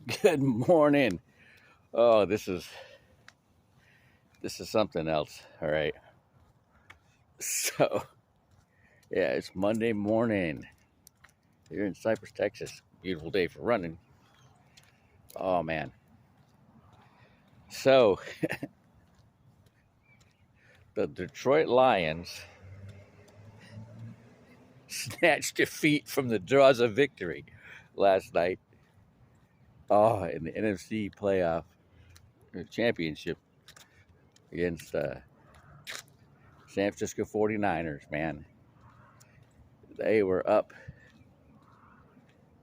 Good morning. Oh, this is something else. All right. So, yeah, it's Monday morning here in Cypress, Texas. Beautiful day for running. Oh man. So, the Detroit Lions snatched defeat from the jaws of victory last night. Oh, in the NFC playoff championship against San Francisco 49ers, man. They were up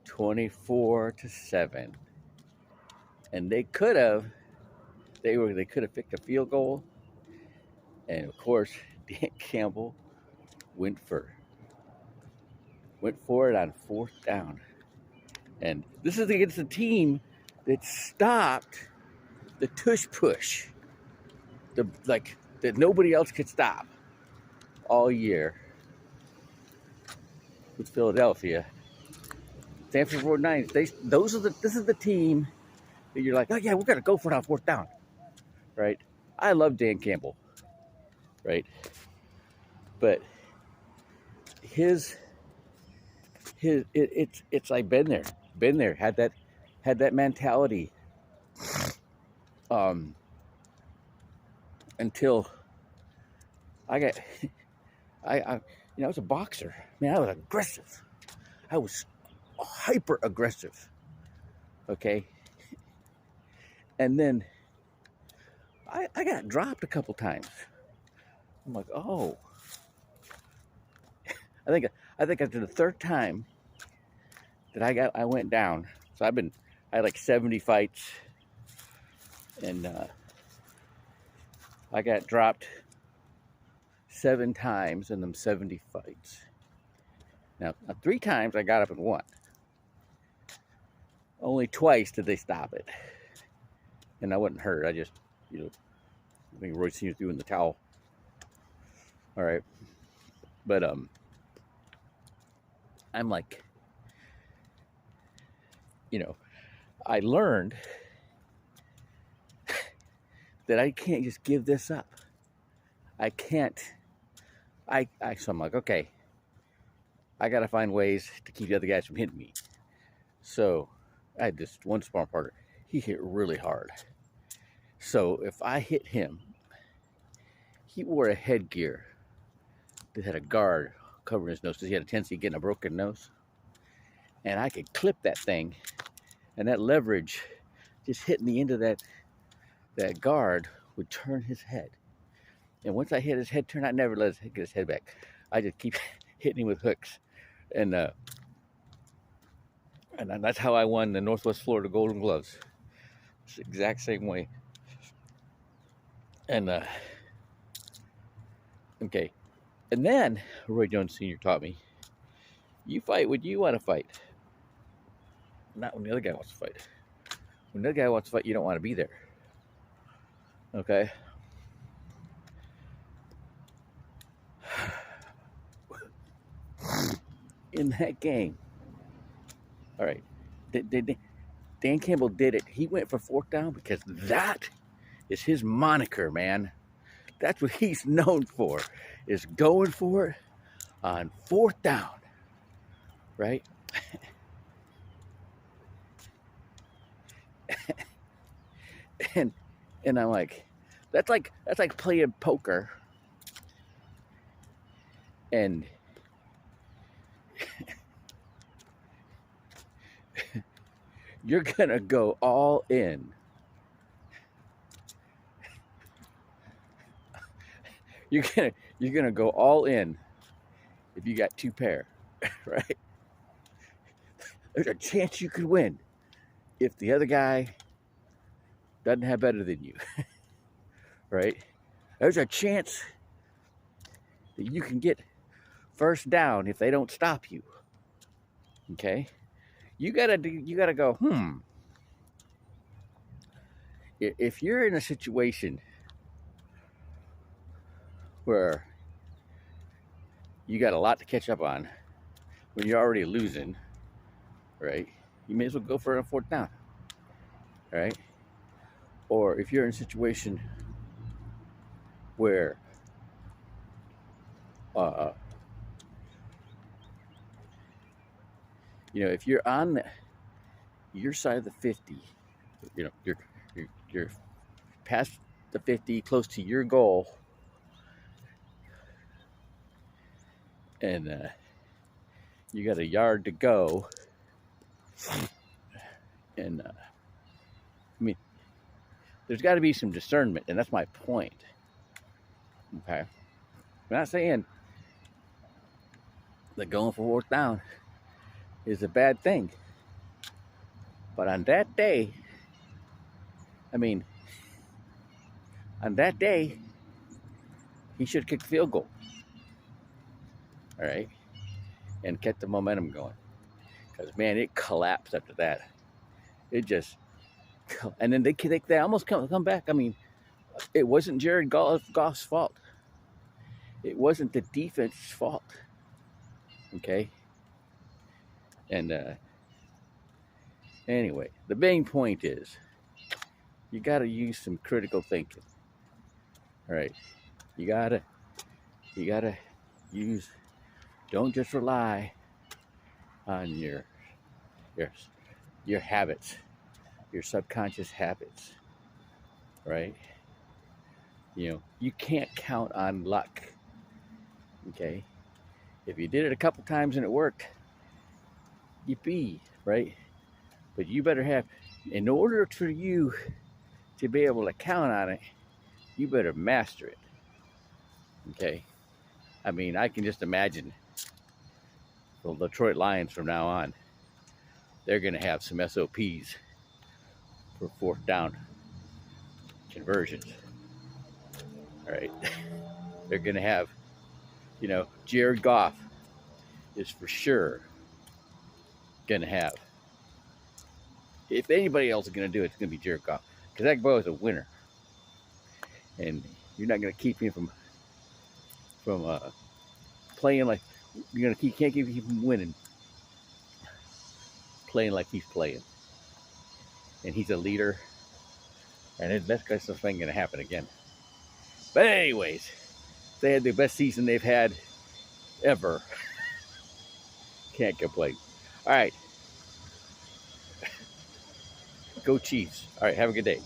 24-7. And they could have picked a field goal, and of course Dan Campbell went for it on fourth down. And this is against a team that stopped the tush push, that nobody else could stop all year with Philadelphia. San Francisco 49ers. This is the team that you're like, oh yeah, we're gonna go for it on fourth down, right? I love Dan Campbell, right? But it's like been there, had that mentality until I got I was a boxer. Man, I was aggressive. I was hyper aggressive. Okay. And then I got dropped a couple times. I'm like, oh. I think after the third time that I went down. So I had like 70 fights, and I got dropped 7 times in them 70 fights. Now 3 times I got up and won. Only twice did they stop it, and I wasn't hurt. I just, I think Roy Senior threw in the towel. All right, but I'm like, I learned that I can't just give this up. I can't. So I'm like, okay, I got to find ways to keep the other guys from hitting me. So I had this one sparring partner. He hit really hard. So if I hit him, he wore a headgear that had a guard covering his nose because he had a tendency of getting a broken nose. And I could clip that thing, and that leverage just hitting the end of that guard would turn his head. And once I hit his head turn, I never let him get his head back. I just keep hitting him with hooks. And that's how I won the Northwest Florida Golden Gloves. It's the exact same way. And okay. And then Roy Jones Sr. taught me, you fight when you want to fight, not when the other guy wants to fight. When the other guy wants to fight, you don't want to be there. Okay? In that game, all right, Dan Campbell did it. He went for fourth down because that is his moniker, man. That's what he's known for, is going for it on fourth down, right? and I'm like, that's like playing poker, and you're gonna go all in. You're gonna go all in if you got 2 pair, right? There's a chance you could win if the other guy doesn't have better than you, right? There's a chance that you can get first down if they don't stop you. Okay, you gotta go. If you're in a situation where you got a lot to catch up on when you're already losing, right? You may as well go for a fourth down. all right? Or if you're in a situation where uh, if you're on your side of the 50, you're past the 50, close to your goal, and you got a yard to go, and I mean, there's got to be some discernment, and that's my point. Okay, I'm not saying that going for fourth down is a bad thing, but on that day, I mean, on that day, he should kick the field goal, all right, and kept the momentum going. Because man, it collapsed after that. It just, and then they almost come back. I mean, it wasn't Jared Goff's fault. It wasn't the defense's fault. Okay. And anyway, the main point is you got to use some critical thinking. All right. You gotta use. Don't just rely on your your habits, your subconscious habits. Right. You can't count on luck. Okay. If you did it a couple times and it worked, yippee, right? But you better have, in order for you to be able to count on it, you better master it. Okay. I mean, I can just imagine the Detroit Lions from now on, they're going to have some SOPs for fourth down conversions. All right. They're going to have, Jared Goff is for sure going to have. If anybody else is going to do it, it's going to be Jared Goff. Because that boy is a winner. And you're not going to keep him from playing like, can't keep him from winning. Playing like he's playing. And he's a leader. And that's kind of thing going to happen again. But anyways, they had the best season they've had ever. Can't complain. All right. Go Chiefs. All right, have a good day.